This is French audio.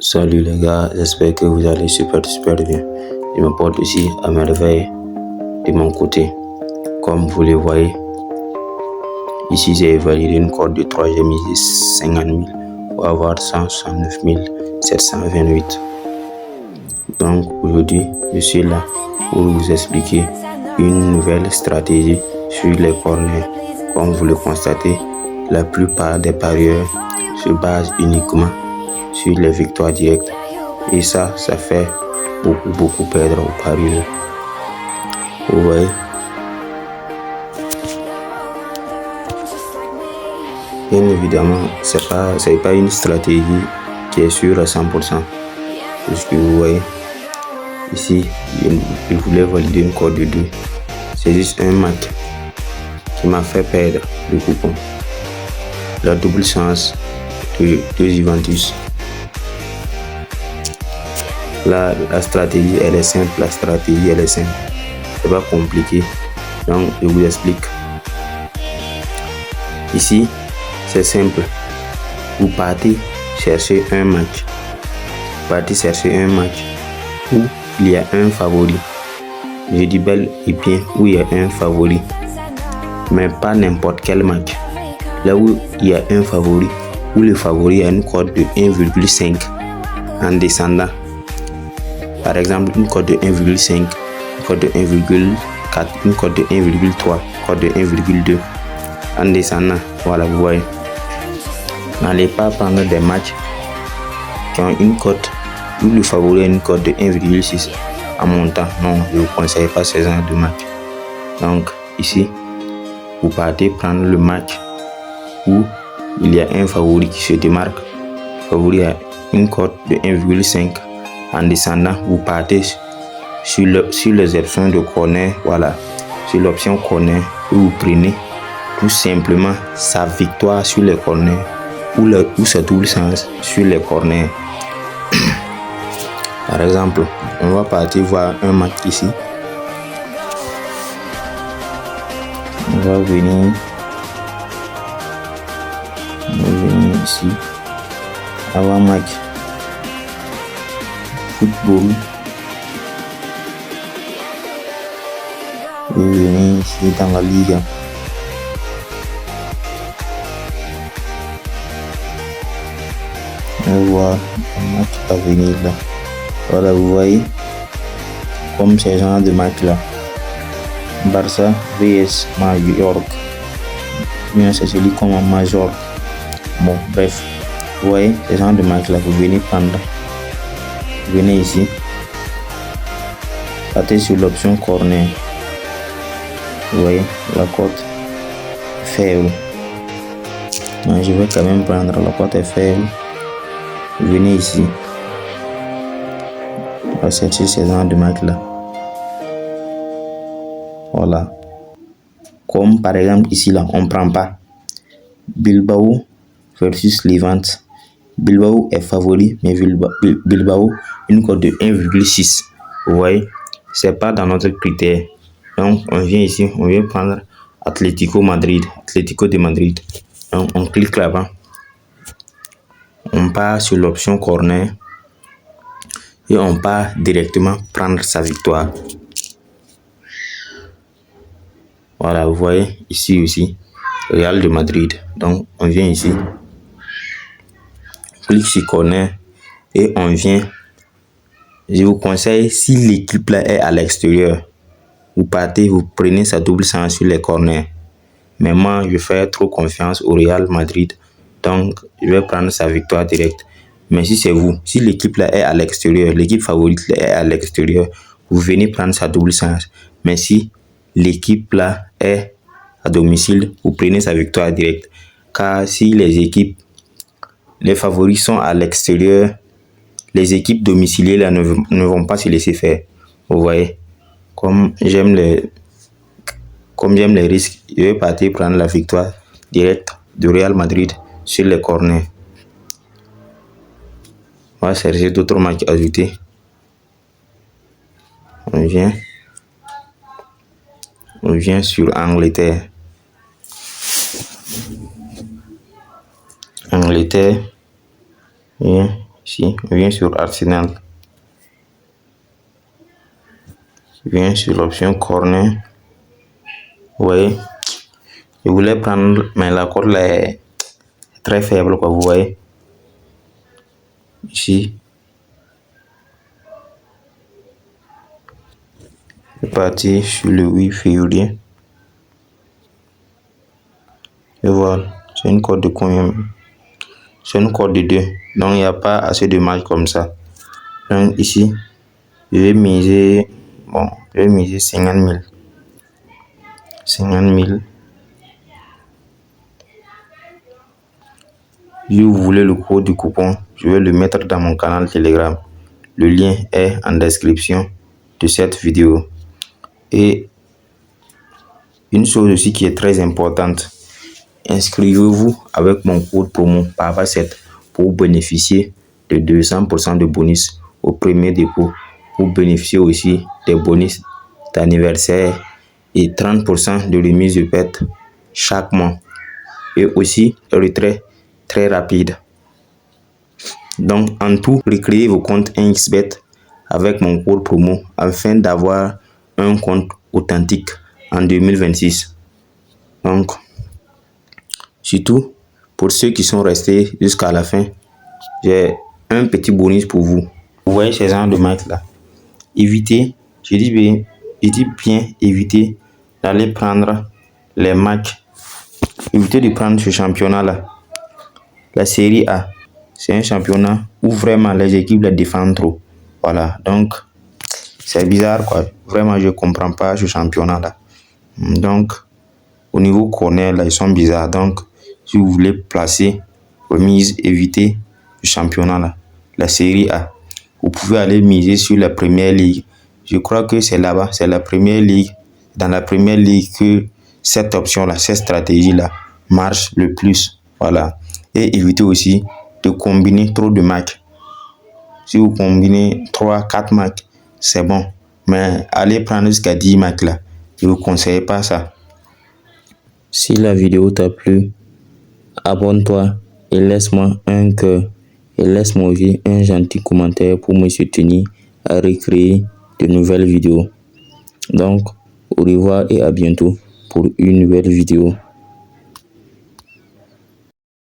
Salut les gars, j'espère que vous allez super bien. Je me porte aussi à merveille de mon côté. Comme vous le voyez, ici j'ai validé une cote de 3G de 50 000 pour avoir 169 728. Donc aujourd'hui, je suis là pour vous expliquer une nouvelle stratégie sur les corners. Comme vous le constatez, la plupart des parieurs se basent uniquement sur les victoires directes. Et ça fait beaucoup perdre aux parieurs. Vous voyez? Bien évidemment, c'est pas une stratégie qui est sûre à 100%. Puisque vous voyez, ici, je voulais valider une cote de 2. C'est juste un match qui m'a fait perdre le coupon. La double chance de Juventus. La stratégie elle est simple, c'est pas compliqué, donc je vous explique. Ici c'est simple, vous partez chercher un match où il y a un favori. Je dis bel et bien où il y a un favori, mais pas n'importe quel match. Là où il y a un favori, où le favori a une cote de 1,5 en descendant. Par exemple, une cote de 1,5, une cote de 1,4, une cote de 1,3, une cote de 1,2 en descendant. Voilà, vous voyez. N'allez pas prendre des matchs qui ont une cote où le favori a une cote de 1,6 en montant. Non, je ne vous conseille pas ces genres de matchs. Donc, ici, vous partez prendre le match où il y a un favori qui se démarque. Le favori a une cote de 1,5. En descendant, vous partez sur les options de corner. Voilà, sur l'option corner, où vous prenez tout simplement sa victoire sur les corners ou sa double chance sur les corners. Par exemple, on va partir voir un match ici. On va venir ici. Avant match football. Je vais venir ici dans la Liga. On va voir un match à venir là. Voilà, vous voyez, comme ces genres de match là. Barça vs Mallorca. Bien, c'est celui comme en Major. Bon, bref, vous voyez, ces genres de match là, vous venez prendre. Venez ici, partez sur l'option corner. Vous voyez la cote faible. Non, je vais quand même prendre la cote est faible. Venez ici, on va chercher ces genres de match là. Voilà, comme par exemple ici là, on prend pas Bilbao versus Levante. Bilbao est favori, mais Bilbao une cote de 1,6. Vous voyez, c'est pas dans notre critère. Donc on vient ici, on vient prendre Atlético de Madrid. Donc on clique là-bas, on part sur l'option corner et on part directement prendre sa victoire. Voilà, vous voyez ici aussi Real de Madrid. Donc on vient ici, clique sur corner et on vient. Je vous conseille, si l'équipe là est à l'extérieur, vous partez, vous prenez sa double chance sur les corners. Mais moi, je fais trop confiance au Real Madrid, donc je vais prendre sa victoire directe. Mais si c'est vous, si l'équipe là est à l'extérieur, l'équipe favorite là est à l'extérieur, vous venez prendre sa double chance. Mais si l'équipe là est à domicile, vous prenez sa victoire directe. Car si les favoris sont à l'extérieur, les équipes domiciliées là ne vont pas se laisser faire. Vous voyez, comme j'aime les risques, je vais partir prendre la victoire directe du Real Madrid sur les corners. On va chercher d'autres matchs ajoutés. On vient sur Angleterre. Bien. Ici, on vient sur Arsenal. Je viens sur l'option corner. Vous voyez, je voulais prendre, mais la cote là est très faible, quoi, vous voyez. Ici, je suis parti sur le 8 février. Et voilà, c'est une cote de combien? C'est une cote de 2. Donc, il n'y a pas assez de matchs comme ça. Donc, ici, je vais miser, bon, je vais miser 50 000. 50 000. Si vous voulez le code du coupon, je vais le mettre dans mon canal Telegram. Le lien est en description de cette vidéo. Et une chose aussi qui est très importante, inscrivez-vous avec mon code promo PAVA7 pour bénéficier de 200% de bonus au premier dépôt, pour bénéficier aussi des bonus d'anniversaire et 30% de remise de perte chaque mois, et aussi retrait très rapide. Donc en tout, recréez vos comptes 1xBet avec mon code promo afin d'avoir un compte authentique en 2026. Donc surtout pour ceux qui sont restés jusqu'à la fin, j'ai un petit bonus pour vous. Vous voyez ces gens de matchs là, évitez, je dis bien évitez d'aller prendre les matchs, évitez de prendre ce championnat là. La série A, c'est un championnat où vraiment les équipes les défendent trop. Voilà, donc c'est bizarre quoi. Vraiment, je comprends pas ce championnat là. Donc, au niveau corner là, ils sont bizarres. Donc, si vous voulez placer remise, évitez le championnat là, la série A. Vous pouvez aller miser sur la première ligue. Je crois que c'est là-bas, c'est la première ligue. Dans la première ligue que cette option là, cette stratégie là marche le plus. Voilà. Et évitez aussi de combiner trop de matchs. Si vous combinez 3-4 matchs, c'est bon. Mais allez prendre jusqu'à 10 matchs là, je ne vous conseille pas ça. Si la vidéo t'a plu, abonne-toi et laisse-moi un cœur. Et laisse-moi aussi un gentil commentaire pour me soutenir à recréer de nouvelles vidéos. Donc, au revoir et à bientôt pour une nouvelle vidéo.